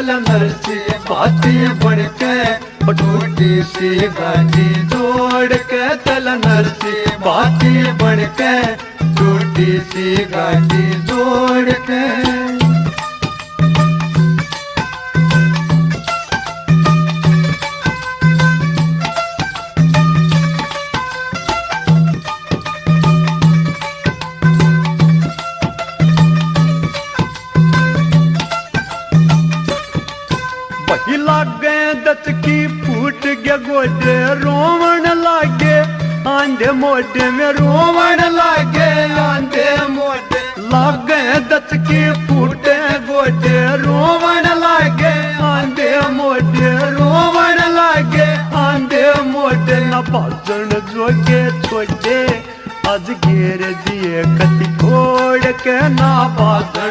नरसी बाती बनके टूटी सी गाड़ी जोड़ के तल नरसी बाती बनके टूटी सी गाड़ी जोड़ के लागे दचकी फूट गया गोडे रोवण लागे आंधे मोटे में रोवण लागे आंधे मोटे लागे दचकी फूटे गोडे रोवण लागे आंधे मोटे रोवण लागे आंधे मोटे न भाषण जोगे छोटे आज घेर दिए कति खोड़ के ना भाषण